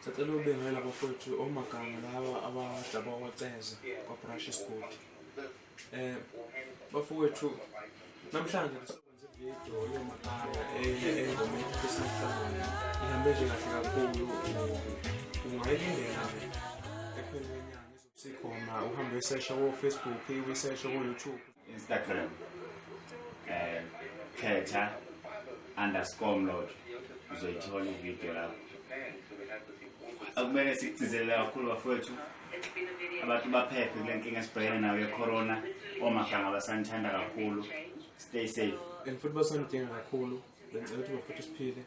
Sicela ubengela bafowethu Omaganga laba abadaba waceza kwaBrush School. Bafowethu namhlanje sizokwenza ivideo yoMaganga engomeni kuSihlangana. Ihambe nje kahle kakhulu. Ungayilindela ekupheleni kwenyanga seCorona uhambe search ko Facebook, usearch ko YouTube, Instagram. _mlord uzoyithola ivideo lapho. Akumele sikugcizelele kakhulu bafowethu abantu baphephe kule nkinga esibhekene nayo yeCorona. Omaganga basanithanda kakhulu. Stay safe. and futhi basanidinga kakhulu. Bengicela ukuthi bafowethu siphile.